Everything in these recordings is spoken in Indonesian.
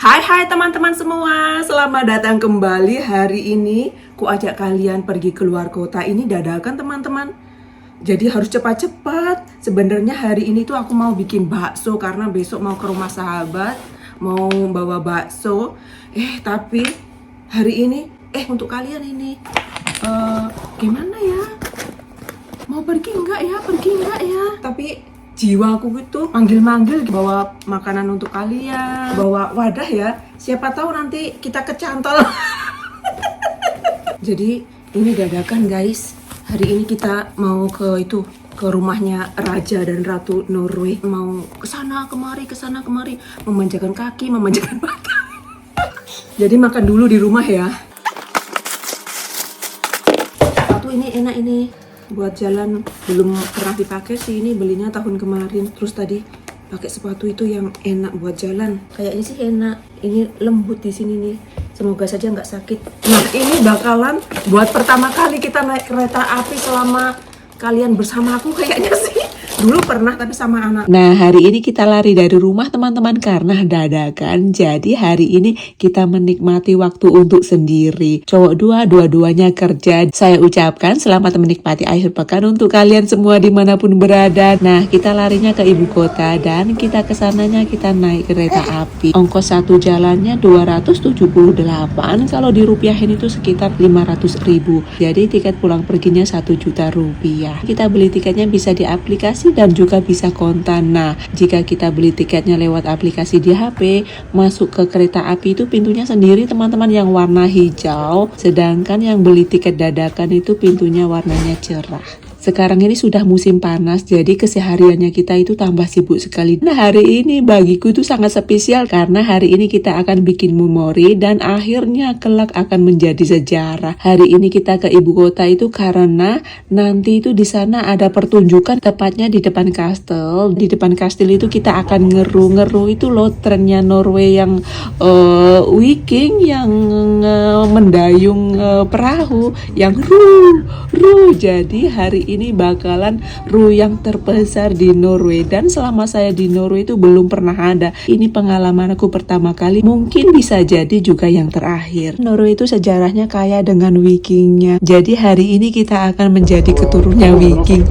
Hai teman-teman semua, selamat datang kembali. Hari ini ku ajak kalian pergi keluar kota. Ini dadakan teman-teman. Jadi harus cepat-cepat. Sebenarnya hari ini tuh aku mau bikin bakso karena besok mau ke rumah sahabat, mau bawa bakso. Tapi hari ini untuk kalian ini gimana ya? Mau pergi enggak ya? Tapi jiwaku gitu manggil-manggil bawa makanan untuk kalian, bawa wadah ya, siapa tahu nanti kita kecantol. Jadi ini dadakan guys, hari ini kita mau ke rumahnya Raja dan Ratu Norway, mau kesana kemari, memanjakan kaki, memanjakan mata. Jadi makan dulu di rumah ya. Sepatu ini enak ini buat jalan, belum pernah dipakai sih, ini belinya tahun kemarin. Terus tadi pakai sepatu itu yang enak buat jalan, kayaknya sih enak. Ini lembut di sini nih, semoga saja nggak sakit. Nah ini bakalan buat pertama kali kita naik kereta api selama kalian bersama aku kayaknya sih. Dulu pernah tapi sama anak. Nah hari ini kita lari dari rumah teman-teman karena dadakan. Jadi hari ini kita menikmati waktu untuk sendiri. Cowok dua-duanya kerja. Saya ucapkan selamat menikmati akhir pekan untuk kalian semua dimanapun berada. Nah kita larinya ke ibu kota dan kita kesananya kita naik kereta api. Ongkos satu jalannya 278. Kalau dirupiahin itu sekitar 500.000. Jadi tiket pulang perginya 1 juta rupiah. Kita beli tiketnya bisa di aplikasi dan juga bisa kontan. Nah, jika kita beli tiketnya lewat aplikasi di HP, masuk ke kereta api itu pintunya sendiri teman-teman yang warna hijau, sedangkan yang beli tiket dadakan itu pintunya warnanya cerah. Sekarang ini sudah musim panas, jadi kesehariannya kita itu tambah sibuk sekali. Nah hari ini bagiku itu sangat spesial karena hari ini kita akan bikin memori dan akhirnya kelak akan menjadi sejarah. Hari ini kita ke ibu kota itu karena nanti itu di sana ada pertunjukan, tepatnya di depan kastel. Di depan kastel itu kita akan ngeru itu loh trennya Norway yang Viking yang mendayung perahu yang ru. Jadi hari ini bakalan yang terbesar di Norway, dan selama saya di Norway itu belum pernah ada. Ini pengalaman aku pertama kali, mungkin bisa jadi juga yang terakhir. Norway itu sejarahnya kaya dengan Vikingnya, jadi hari ini kita akan menjadi keturunnya Viking.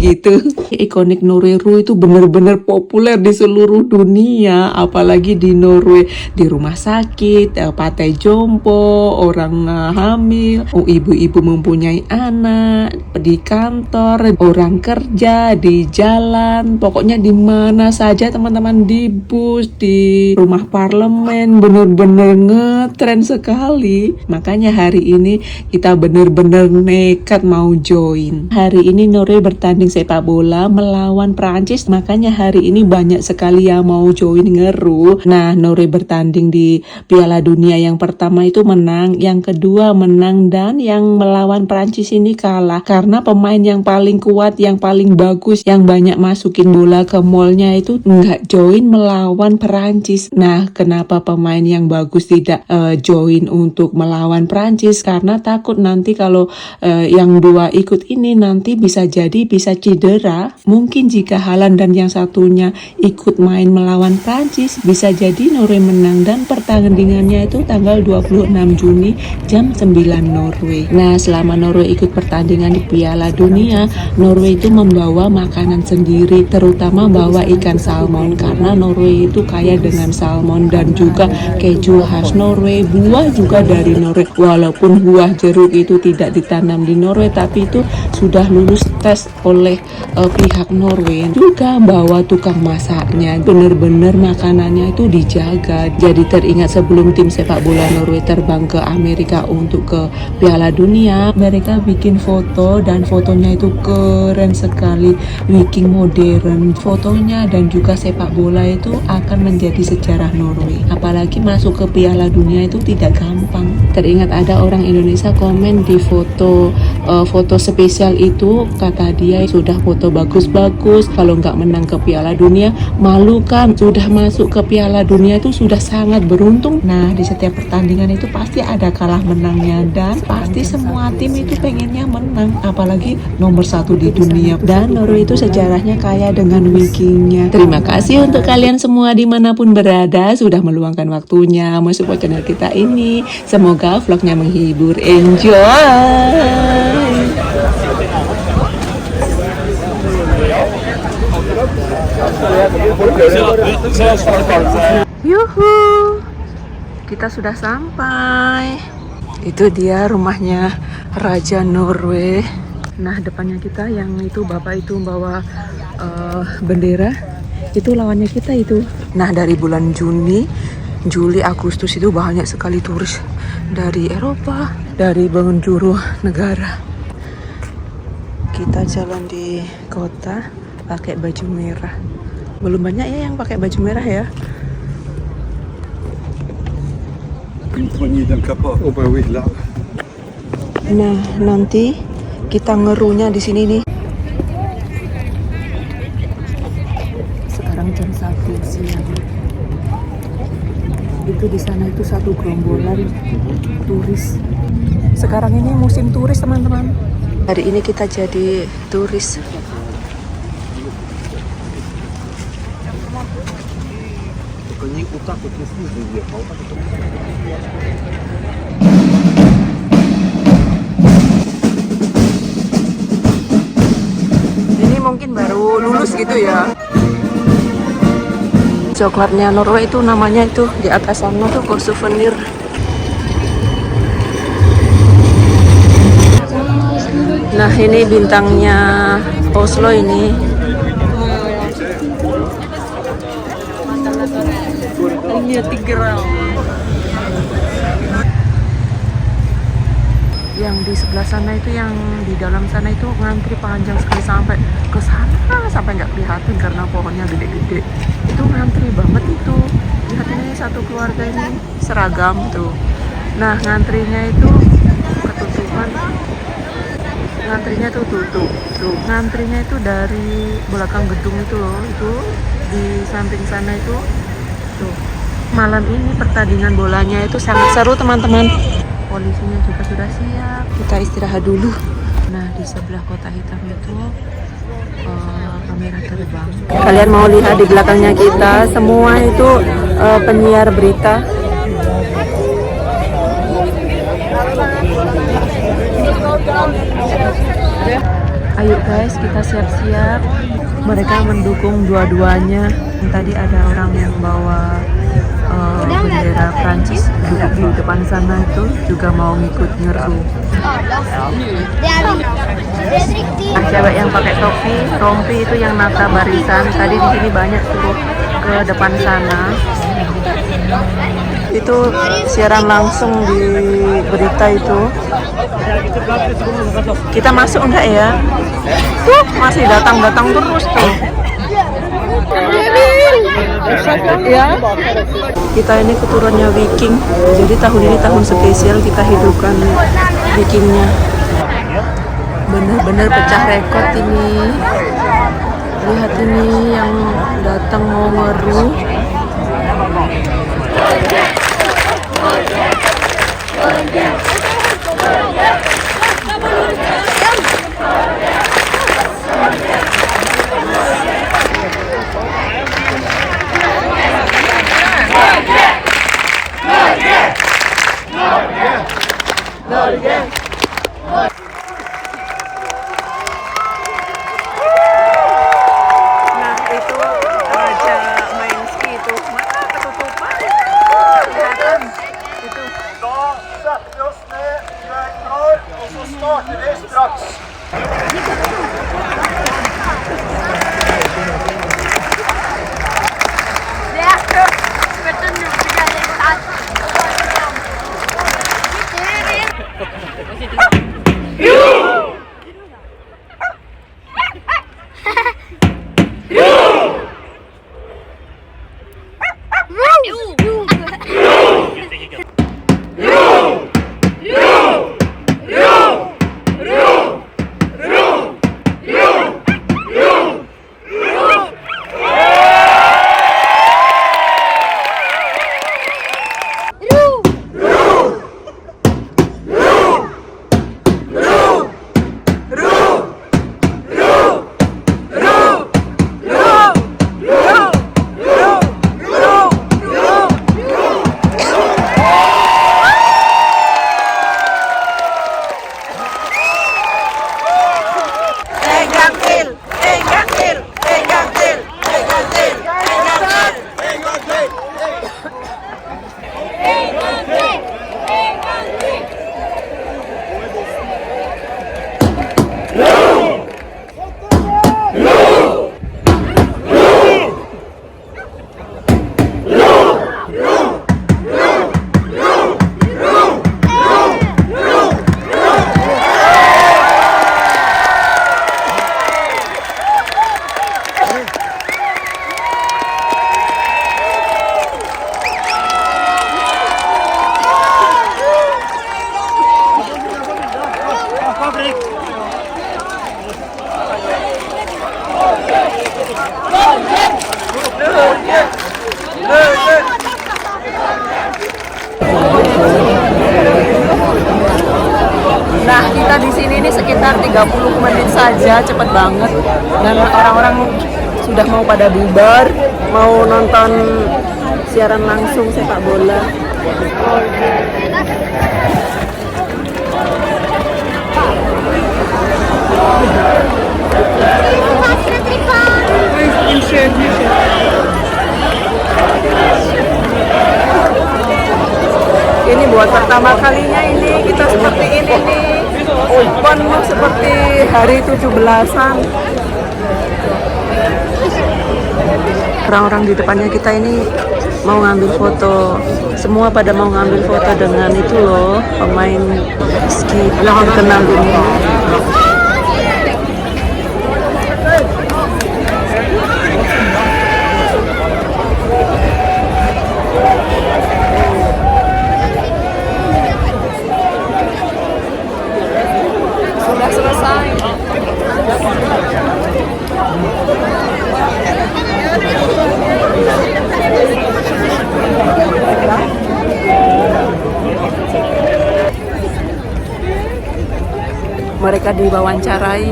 Gitu. Ikonik Norway itu benar-benar populer di seluruh dunia, apalagi di Norway, di rumah sakit, pantai jompo, orang hamil, ibu-ibu mempunyai anak, di kantor, orang kerja, di jalan, pokoknya di mana saja teman-teman, di bus, di rumah parlemen, bener-bener ngetren sekali. Makanya hari ini kita bener-bener nekat mau join. Hari ini Norway bertanding sepak bola melawan Prancis, makanya hari ini banyak sekali yang mau join ngeru. Nah Norway bertanding di Piala Dunia, yang pertama itu menang, yang kedua menang, dan yang melawan Prancis ini kalah karena pemain yang paling kuat, yang paling bagus, yang banyak masukin bola ke mallnya itu nggak join melawan Perancis. Nah, kenapa pemain yang bagus tidak join untuk melawan Perancis? Karena takut nanti kalau yang dua ikut ini nanti bisa cedera. Mungkin jika Haaland dan yang satunya ikut main melawan Perancis, bisa jadi Norway menang, dan pertandingannya itu tanggal 26 Juni jam 9 Norway. Nah, selama Norway ikut pertandingan di Piala Dunia, Norway itu membawa makanan sendiri, terutama bawa ikan salmon karena Norway itu kaya dengan salmon, dan juga keju khas Norway, buah juga dari Norway. Walaupun buah jeruk itu tidak ditanam di Norway, tapi itu sudah lulus tes oleh pihak Norway. Juga bawa tukang masaknya, bener-bener makanannya itu dijaga. Jadi teringat sebelum tim sepak bola Norway terbang ke Amerika untuk ke Piala Dunia, mereka bikin foto, dan fotonya itu keren sekali, Viking modern fotonya, dan juga sepak bola itu akan menjadi sejarah Norway. Apalagi masuk ke Piala Dunia itu tidak gampang. Teringat ada orang Indonesia komen di foto spesial itu, kata dia sudah foto bagus-bagus, kalau nggak menang ke Piala Dunia malu kan, sudah masuk ke Piala Dunia itu sudah sangat beruntung. Nah di setiap pertandingan itu pasti ada kalah menangnya, dan pasti semua tim itu pengennya menang, apalagi apalagi nomor 1 di dunia. Dan Norway itu sejarahnya kaya dengan Vikingnya. Terima kasih untuk kalian semua dimanapun berada sudah meluangkan waktunya mensupport channel kita ini. Semoga vlognya menghibur. Enjoy. Yuhu, kita sudah sampai. Itu dia rumahnya Raja Norway. Nah, depannya kita yang itu bapak itu bawa bendera. Itu lawannya kita itu. Nah, dari bulan Juni, Juli, Agustus itu banyak sekali turis dari Eropa, dari penjuru negara. Kita jalan di kota pakai baju merah. Belum banyak ya yang pakai baju merah ya. Nah, nanti kita ngerunya di sini nih. Sekarang jam 1 siang. Itu di sana itu satu gerombolan turis. Sekarang ini musim turis, teman-teman. Hari ini kita jadi turis. Ini mungkin baru lulus gitu ya. Coklatnya Norway itu namanya itu di atas sana tuh kok souvenir. Nah, ini bintangnya Oslo ini. Yang di sebelah sana itu, yang di dalam sana itu ngantri panjang sekali sampai ke sana, sampai nggak kelihatan karena pohonnya gede-gede. Itu ngantri banget itu. Lihat ini satu keluarga ini seragam tuh. Nah, ngantrinya itu ketutupan. Ngantrinya tuh tutup. Tuh, ngantrinya itu dari belakang gedung itu loh. Itu di samping sana itu. Tuh. Malam ini pertandingan bolanya itu sangat seru, teman-teman. Polisinya juga sudah siap. Kita istirahat dulu. Nah, di sebelah kota hitam itu kamera terbang. Kalian mau lihat di belakangnya kita, semua itu penyiar berita. Ayo guys, kita siap-siap. Mereka mendukung dua-duanya. Tadi ada orang yang bawa bendera Prancis duduk di depan sana itu juga mau ngikut nyeru. Nah, cewek yang pakai topi, rompi itu yang nata barisan. Tadi di sini banyak suruh ke depan sana. Itu siaran langsung di berita itu. Kita masuk enggak ya? Tuh, masih datang-datang terus tuh. Ya, kita ini keturunannya Viking, jadi tahun ini tahun spesial kita hidupkan Vikingnya. Bener-bener pecah rekor ini. Lihat ini yang datang mau ngeru. Nah, itu Raja Mainski itu. Mana ketutupan? Kelihatan. Itu. Da setter vi oss ned, vi er klar, og så starter vi straks. Ru! kita di sini ini sekitar 30 menit saja, cepet banget. Dan orang-orang sudah mau pada bubar, mau nonton siaran langsung sepak bola. Ini buat pertama kalinya ini kita seperti ini nih, penuh seperti hari 17-an. Orang-orang di depannya kita ini mau ngambil foto, semua pada mau ngambil foto dengan itu loh, pemain ski terkenal dunia. Sudah selesai. Mereka diwawancarai.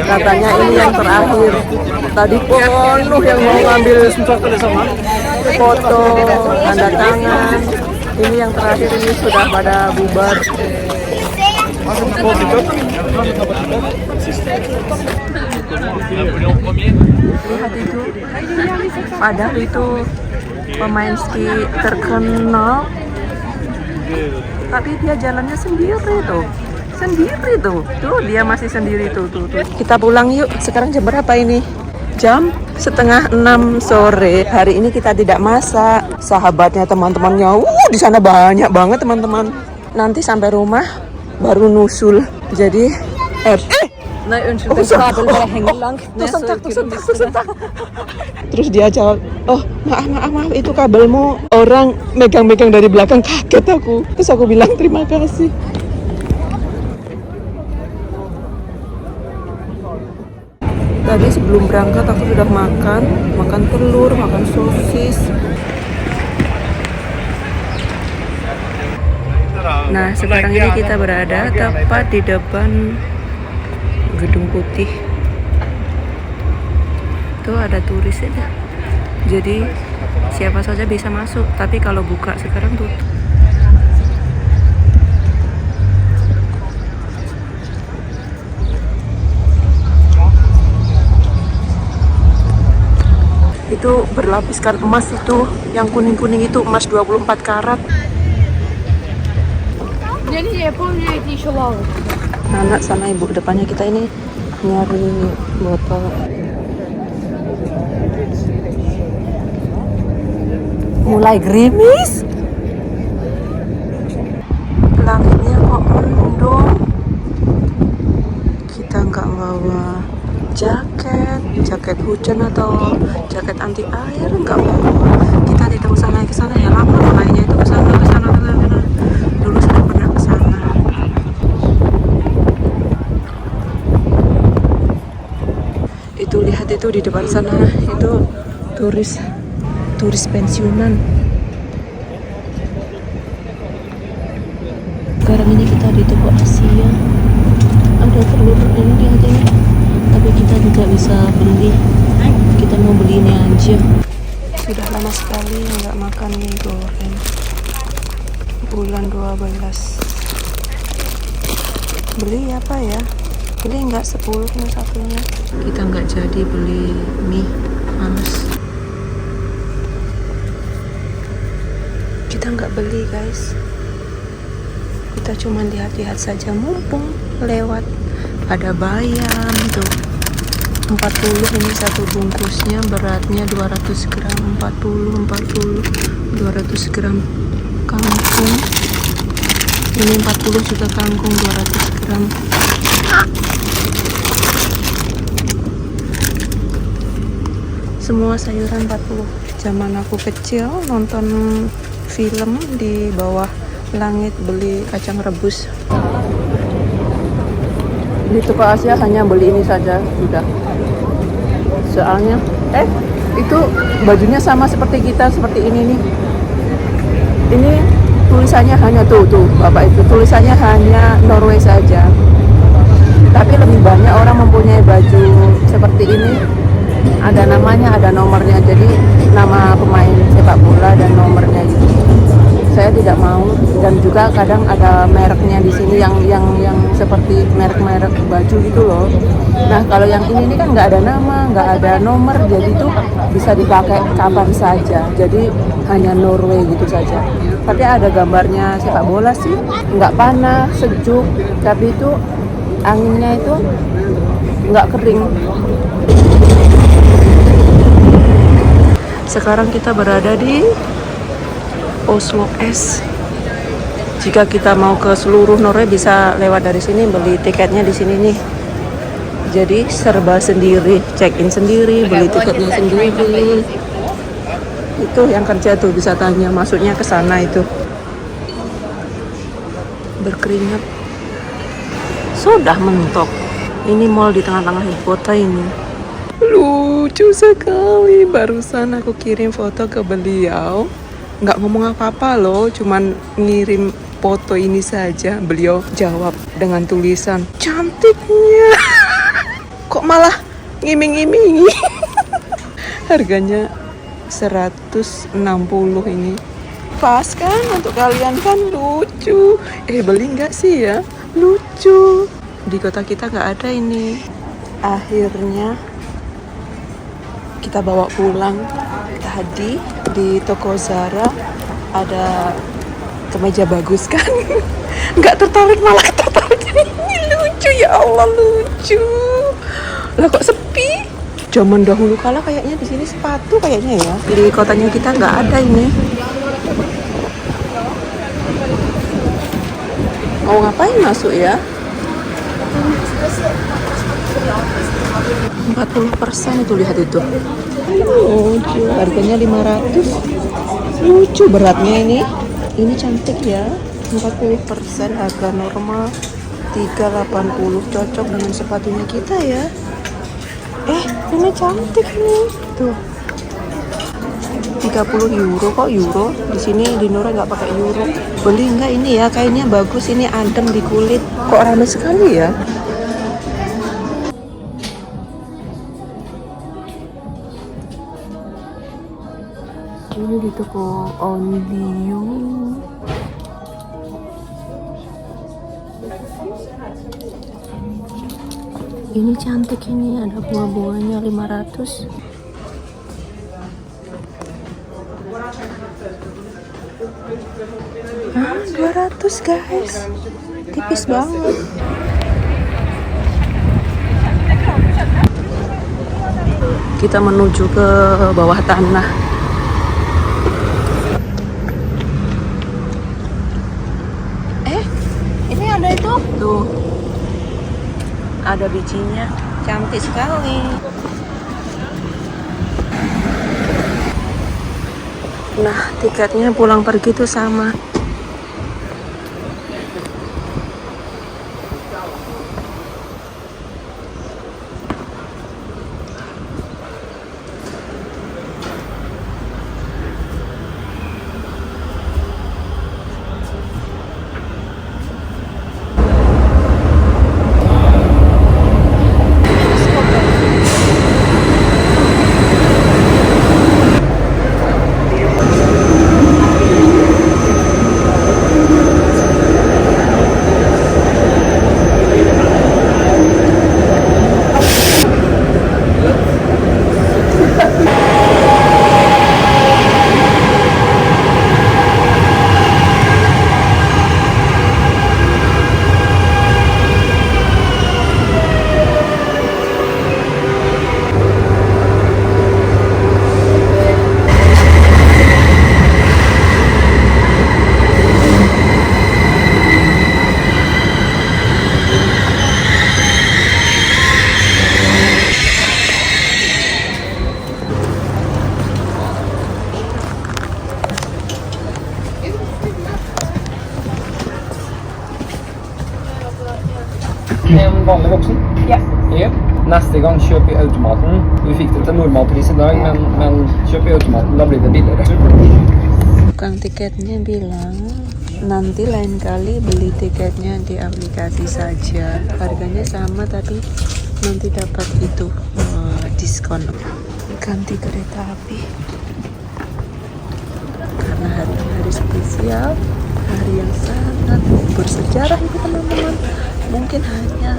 Katanya ini yang terakhir. Tadi penuh yang mau ngambil foto, tanda tangan. Ini yang terakhir, ini sudah pada bubar. Lihat itu, padahal itu pemain ski terkenal, tapi dia jalannya sendiri tuh. Tuh dia masih sendiri tuh. Kita pulang yuk. Sekarang jam berapa ini? Jam 5:30 sore. Hari ini kita tidak masak. Sahabatnya, teman-temannya, di sana banyak banget teman-teman. Nanti sampai rumah baru nusul. Jadi terus dia jawab, oh maaf itu kabelmu, orang megang-megang dari belakang, kaget aku. Terus aku bilang terima kasih. Tadi sebelum berangkat aku sudah makan telur, makan sosis. Nah, sekarang ini kita berada tepat di depan Gedung Putih. Tuh ada turis ya. Jadi siapa saja bisa masuk, tapi kalau buka sekarang tutup. Itu berlapiskan emas, itu yang kuning-kuning itu emas 24 karat. Anak sama ibu depannya kita ini nyari botol. Mulai gerimis. Langitnya kok mendung. Kita nggak bawa jaket hujan atau jaket anti air, nggak bawa. Kita tidak usah naik ke sana ya, lama naiknya itu ke sana. Dulu saya pernah ke sana. Itu lihat itu di depan sana, itu turis pensiunan. Sekarang ini kita di toko Asia. Ada telur ini, lihat ini. Tapi kita tidak bisa beli. Kita mau beli ini aja. Sudah lama sekali nggak makan mie goreng. Bulan 12. Beli apa ya? Beli nggak 10 satunya. Kita nggak jadi beli mie, males. Kita nggak beli guys. Kita cuma lihat-lihat saja, mumpung lewat. Ada bayam tuh 40 ini satu bungkusnya, beratnya 200 gram. 40 200 gram kangkung. Ini 40 juga kangkung, 200 gram. Semua sayuran 40. Zaman aku kecil nonton film di bawah langit beli kacang rebus. Di toko Asia hanya beli ini saja sudah. Soalnya itu bajunya sama seperti kita, seperti ini nih. Ini tulisannya hanya tuh Bapak, itu tulisannya hanya Norway saja. Tapi lebih banyak orang mempunyai baju seperti ini, ada namanya, ada nomornya. Jadi nama pemain sepak bola dan nomornya gitu. Saya tidak mau, dan juga kadang ada mereknya di sini yang seperti merek-merek baju gitu loh. Nah, kalau yang ini kan nggak ada nama, nggak ada nomor, jadi itu bisa dipakai kapan saja. Jadi hanya Norway gitu saja. Tapi ada gambarnya sepak bola sih, nggak panas, sejuk, tapi itu anginnya itu nggak kering. Sekarang kita berada di Oslo S. Jika kita mau ke seluruh Norway bisa lewat dari sini, beli tiketnya di sini nih. Jadi serba sendiri, check-in sendiri, beli tiketnya sendiri. Itu yang kerja tuh bisa tanya, masuknya ke sana itu. Berkeringat. Sudah mentok. Ini mall di tengah-tengah ibu kota ini. Lucu sekali. Barusan aku kirim foto ke beliau. Nggak ngomong apa-apa loh, cuman ngirim foto ini saja. Beliau jawab dengan tulisan, cantiknya. Kok malah ngiming-ngimingi. Harganya 160 ini. Pas kan untuk kalian kan, lucu. Beli nggak sih ya? Lucu. Di kota kita nggak ada ini. Akhirnya kita bawa pulang. Tadi di toko Zara ada kemeja bagus kan. Nggak tertarik, malah tertarik. Ini lucu, ya Allah, lucu. Lah kok sepi? Zaman dahulu kala kayaknya di sini sepatu kayaknya ya. Di kotanya kita nggak ada ini. Mau ngapain masuk ya? 40% itu, lihat itu. Lucu, harganya 500. Lucu, beratnya ini. Ini cantik ya. 40% harga normal 380, cocok dengan sepatunya kita ya. Ini cantik nih. Tuh. 30 euro, kok euro? Di sini di Norway nggak pakai euro. Beli nggak ini ya? Kayaknya bagus, ini adem di kulit. Kok ramai sekali ya? Ini di toko Only You. Ini cantik ini, ada bunga-bunganya 500. Hah, 200 guys. Tipis banget. Kita menuju ke bawah tanah. Ini ada itu. Tuh. Ada bijinya. Cantik sekali. Nah, tiketnya pulang pergi tuh sama. En vanlig voksen? Ja. Ja. Neste gang kjøp i automaten. Vi fikk det til normalpris i dag, men kjøp i automaten, da blir det billigere. Tukang tiketnya bilang nanti lain kali beli tiketnya di aplikasi saja, harganya sama tapi nanti dapat itu diskon. Ganti kereta api karena hari ini hari spesial, hari yang sangat bersejarah ini teman-teman. Mungkin hanya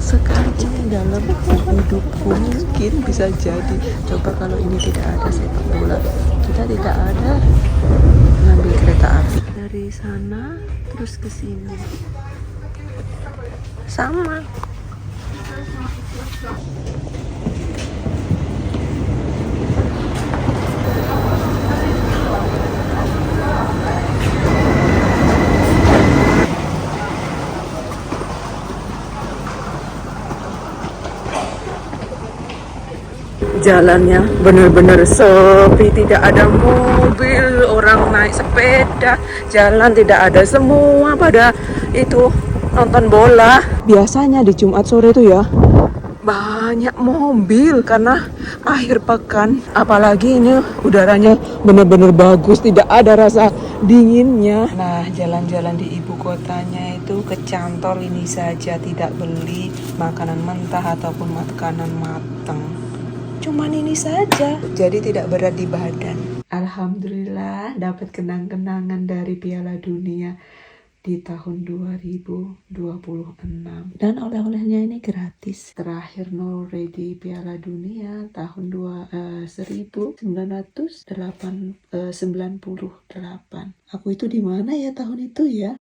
sekali ini dalam hidupku, mungkin bisa jadi. Coba kalau ini tidak ada sepak bola, kita tidak ada ngambil kereta api dari sana terus ke sini sama. Jalannya benar-benar sepi, tidak ada mobil, orang naik sepeda, jalan tidak ada, semua pada itu nonton bola. Biasanya di Jumat sore itu ya banyak mobil karena akhir pekan, apalagi ini udaranya benar-benar bagus, tidak ada rasa dinginnya. Nah, jalan-jalan di ibu kotanya itu ke cantol ini saja, tidak beli makanan mentah ataupun makanan matang. Cuman ini saja, jadi tidak berat di badan. Alhamdulillah dapat kenang-kenangan dari Piala Dunia di tahun 2026. Dan oleh-olehnya ini gratis. Terakhir Norway di Piala Dunia tahun 1998. Aku itu di mana ya tahun itu ya?